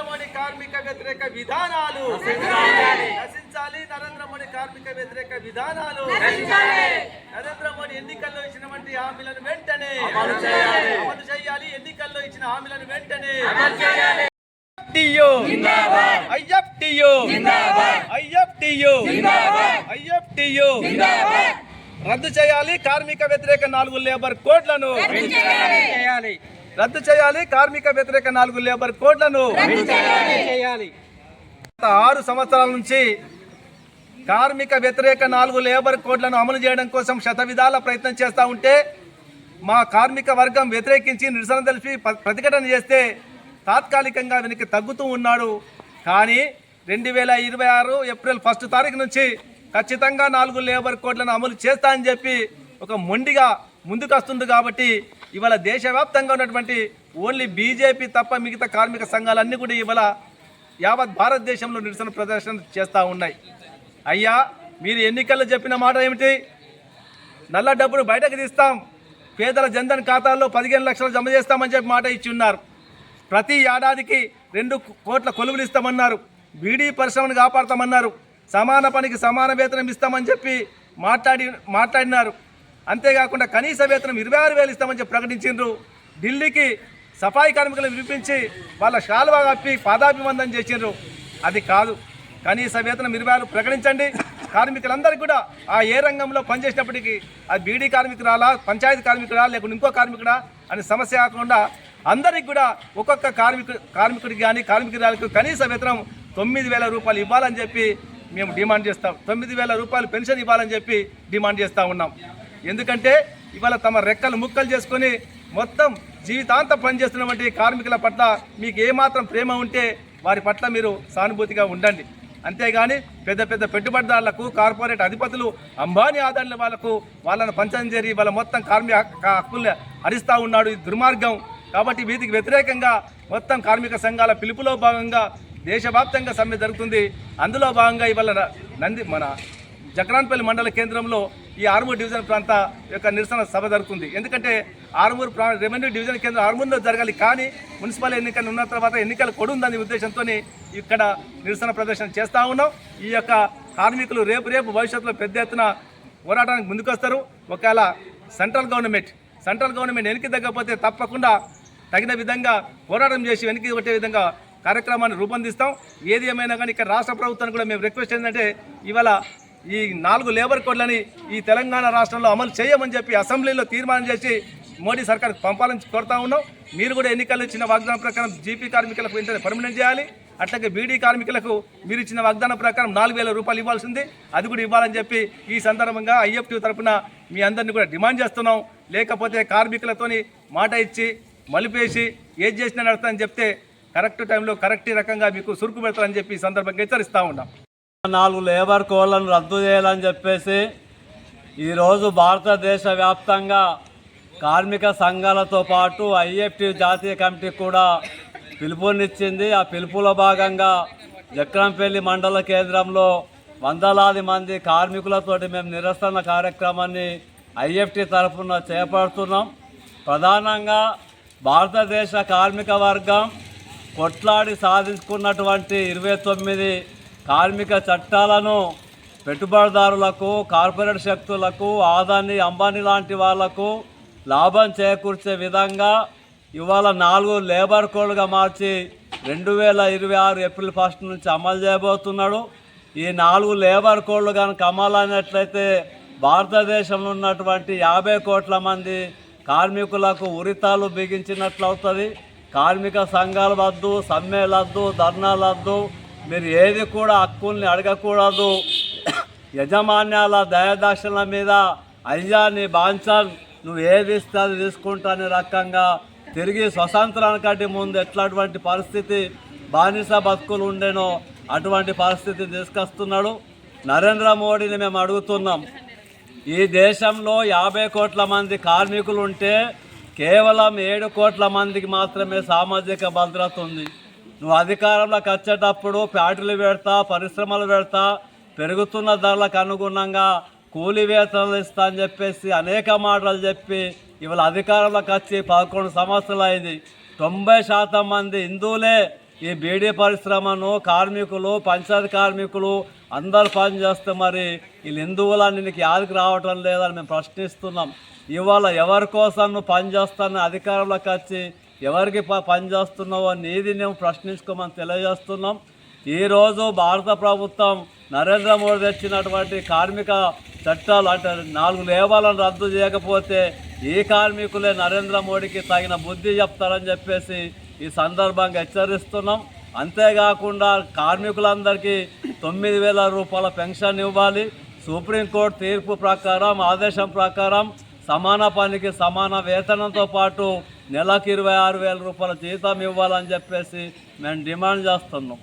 మోడీ కార్మిక వ్యతిరేక విధానాలు నశించాలి. నరేంద్ర మోడీ కార్మిక వ్యతిరేక విధానాలు నరేంద్ర మోడీ ఎన్నికల్లో ఇచ్చినటువంటి హామీలను వెంటనే అమలు చేయాలి. ఎన్నికల్లో ఇచ్చిన హామీలను వెంటనే రద్దు చేయాలి. కార్మిక వ్యతిరేక 4 లేబర్ కోడ్లను రద్దు చేయాలి. కార్మిక వ్యతిరేక 4 లేబర్ కోడ్లను 6 సంవత్సరాల నుంచి కార్మిక వ్యతిరేక 4 లేబర్ కోడ్లను అమలు చేయడం కోసం శతవిధాల ప్రయత్నం చేస్తూ ఉంటే మా కార్మిక వర్గం వ్యతిరేకించి నిరసన తెలిపి ప్రతిఘటన చేస్తే తాత్కాలికంగా వెనక్కి తగ్గుతూ ఉన్నాడు. కానీ 2026 ఏప్రిల్ 1 తారీఖు నుంచి ఖచ్చితంగా 4 లేబర్ కోడ్లను అమలు చేస్తా అని చెప్పి ఒక మొండిగా ముందుకు వస్తుంది. కాబట్టి ఇవాళ దేశవ్యాప్తంగా ఉన్నటువంటి ఓన్లీ బీజేపీ తప్ప మిగతా కార్మిక సంఘాలన్నీ కూడా ఇవాళ యావత్ భారతదేశంలో నిరసన ప్రదర్శన చేస్తూ ఉన్నాయి. అయ్యా, మీరు ఎన్నికల్లో చెప్పిన మాట ఏమిటి? నల్ల డబ్బును బయటకు తీస్తాం, పేదల జన్ధన్ ఖాతాల్లో 15 లక్షలు జమ చేస్తామని చెప్పి మాట ఇచ్చి ఉన్నారు. ప్రతి ఏడాదికి 2 కోట్ల కొలువులు ఇస్తామన్నారు. బీడీ పరిశ్రమను కాపాడతామన్నారు. సమాన పనికి సమాన వేతనం ఇస్తామని చెప్పి మాట్లాడినారు. అంతేకాకుండా కనీస వేతనం 26,000 ఇస్తామని చెప్పి ప్రకటించారు. ఢిల్లీకి సఫాయి కార్మికులను పిలిపించి వాళ్ళ శాలువా కప్పి పాదాభివందనం చేసిండ్రు. అది కాదు, కనీస వేతనం 26 ప్రకటించండి. కార్మికులందరికీ కూడా ఆ ఏ రంగంలో పనిచేసినప్పటికీ అది బీడీ కార్మికురాలా, పంచాయతీ కార్మికుడా, లేకుంటే ఇంకో కార్మికుడా అనే సమస్య కాకుండా అందరికి కూడా ఒక్కొక్క కార్మికుడికి కానీ కార్మికురాలకు కనీస వేతనం 9,000 రూపాయలు ఇవ్వాలని చెప్పి మేము డిమాండ్ చేస్తాం. 9,000 రూపాయలు పెన్షన్ ఇవ్వాలని చెప్పి డిమాండ్ చేస్తూ ఉన్నాం. ఎందుకంటే ఇవాళ తమ రెక్కలు ముక్కలు చేసుకొని మొత్తం జీవితాంతం పనిచేస్తున్నటువంటి కార్మికుల పట్ల మీకు ఏమాత్రం ప్రేమ ఉంటే వారి పట్ల మీరు సానుభూతిగా ఉండండి. అంతేగాని పెద్ద పెద్ద పెట్టుబడిదారులకు, కార్పొరేట్ అధిపతులు, అంబానీ ఆదాయాల వాళ్ళను పంచం చేరి వాళ్ళ మొత్తం కార్మిక హక్కులు హరిస్తూ ఉన్నాడు. ఇది దుర్మార్గం. కాబట్టి వీటికి వ్యతిరేకంగా మొత్తం కార్మిక సంఘాల పిలుపులో భాగంగా దేశవ్యాప్తంగా సమ్మె జరుగుతుంది. అందులో భాగంగా ఇవాళ మన జక్రాన్పల్లి మండల కేంద్రంలో ఈ ఆర్మూర్ డివిజన్ ప్రాంత యొక్క నిరసన సభ జరుగుతుంది. ఎందుకంటే ఆర్మూర్ రెవెన్యూ డివిజన్ కేంద్రం ఆర్మూర్లో జరగాలి. కానీ మున్సిపల్ ఎన్నికలు ఉన్న తర్వాత ఎన్నికల కొడుందనే ఉద్దేశంతో ఇక్కడ నిరసన ప్రదర్శన చేస్తూ ఉన్నాం. ఈ యొక్క కార్మికులు రేపు భవిష్యత్తులో పెద్ద ఎత్తున పోరాటానికి ముందుకొస్తారు. ఒకవేళ సెంట్రల్ గవర్నమెంట్ వెనక్కి తగ్గకపోతే తప్పకుండా తగిన విధంగా పోరాటం చేసి వెనక్కి కొట్టే విధంగా కార్యక్రమాన్ని రూపొందిస్తాం. ఏది ఏమైనా కానీ ఇక్కడ రాష్ట్ర ప్రభుత్వాన్ని కూడా మేము రిక్వెస్ట్ ఏంటంటే ఇవాళ ఈ 4 లేబర్ కోడ్లని ఈ తెలంగాణ రాష్ట్రంలో అమలు చేయమని చెప్పి అసెంబ్లీలో తీర్మానం చేసి మోడీ సర్కార్కి పంపాలని కోరుతా ఉన్నాం. మీరు కూడా ఎన్నికల్లో ఇచ్చిన వాగ్దానం ప్రకారం జీపీ కార్మికులకు వెంటనే పర్మనెంట్ చేయాలి. అట్లాగే బీడీ కార్మికులకు మీరు ఇచ్చిన వాగ్దానం ప్రకారం 4,000 రూపాయలు ఇవ్వాల్సింది, అది కూడా ఇవ్వాలని చెప్పి ఈ సందర్భంగా ఐఎఫ్టీ తరఫున మీ అందరినీ కూడా డిమాండ్ చేస్తున్నాం. లేకపోతే కార్మికులతోని మాట ఇచ్చి మలిపేసి ఏది చేసినా నడుస్తానని చెప్తే కరెక్ట్ టైంలో కరెక్ట్ రకంగా మీకు సురుకు పెడతారని చెప్పి ఈ సందర్భంగా హెచ్చరిస్తూ ఉన్నాం. 4 లేబర్ కోడ్లను రద్దు చేయాలని చెప్పేసి ఈరోజు భారతదేశ వ్యాప్తంగా కార్మిక సంఘాలతో పాటు ఐఎఫ్టీ జాతీయ కమిటీ కూడా పిలుపునిచ్చింది. ఆ పిలుపులో భాగంగా జక్రంపల్లి మండల కేంద్రంలో వందలాది మంది కార్మికులతోటి మేము నిరసన కార్యక్రమాన్ని ఐఎఫ్టీ తరఫున చేపడుతున్నాం. ప్రధానంగా భారతదేశ కార్మిక వర్గం కొట్లాడి సాధించుకున్నటువంటి 29 కార్మిక చట్టాలను పెట్టుబడిదారులకు, కార్పొరేట్ శక్తులకు, ఆదాని అంబానీ లాంటి వాళ్లకు లాభం చేకూర్చే విధంగా ఇవాళ 4 లేబర్ కోడ్గా మార్చి 2026 ఏప్రిల్ 1 నుంచి అమలు చేయబోతున్నాడు. ఈ 4 లేబర్ కోడ్లు కనుక అమలు అయినట్లయితే భారతదేశంలో ఉన్నటువంటి 50 కోట్ల మంది కార్మికులకు ఉరితాలు బిగించినట్లు అవుతుంది. కార్మిక సంఘాలు వద్దు, సమ్మెలద్దు, ధర్నాలద్దు, మీరు ఏది కూడా హక్కుల్ని అడగకూడదు. యజమాన్యాల దయాదాక్షల మీద అయ్యా నీ బాంఛన్ నువ్వు ఏది ఇస్తే అది తీసుకుంటా అనే రకంగా తిరిగి స్వతంత్రానికంటే ముందు ఎట్లాంటి పరిస్థితి బానిస బతుకులు ఉండేనో అటువంటి పరిస్థితి తీసుకొస్తున్నాడు. నరేంద్ర మోడీని మేము అడుగుతున్నాం, ఈ దేశంలో 50 కోట్ల మంది కార్మికులు ఉంటే కేవలం 7 కోట్ల మందికి మాత్రమే సామాజిక భద్రత ఉంది. నువ్వు అధికారంలోకి వచ్చేటప్పుడు ఫ్యాక్టరీలు పెడతా, పరిశ్రమలు పెడతా, పెరుగుతున్న ధరలకు అనుగుణంగా కూలీ వేతనాలు ఇస్తా అని చెప్పేసి అనేక మాటలు చెప్పి ఇవాళ అధికారంలోకి వచ్చి 11 సంవత్సరాలు అయింది. 90% మంది హిందువులే ఈ బీడీ పరిశ్రమను కార్మికులు పంచాయతీ కార్మికులు అందరు పని చేస్తే మరి వీళ్ళు హిందువులని నీకు యాదికి రావటం లేదని మేము ప్రశ్నిస్తున్నాం. ఇవాళ ఎవరి కోసం నువ్వు పనిచేస్తానని అధికారంలోకి వచ్చి ఎవరికి పని చేస్తున్నావో నీది మేము ప్రశ్నించుకోమని తెలియజేస్తున్నాం. ఈరోజు భారత ప్రభుత్వం నరేంద్ర మోడీ తెచ్చినటువంటి కార్మిక చట్టాలు అంటే 4 లేవాలను రద్దు చేయకపోతే ఈ కార్మికులే నరేంద్ర మోడీకి తగిన బుద్ధి చెప్తారని చెప్పేసి ఈ సందర్భంగా హెచ్చరిస్తున్నాం. అంతేకాకుండా కార్మికులందరికీ 9,000 రూపాయల పెన్షన్ ఇవ్వాలి. సుప్రీంకోర్టు తీర్పు ప్రకారం ఆదేశం ప్రకారం సమాన పనికి సమాన వేతనంతో పాటు నెలకు 26,000 రూపాయల జీతం ఇవ్వాలని చెప్పేసి మేము డిమాండ్ చేస్తున్నాం.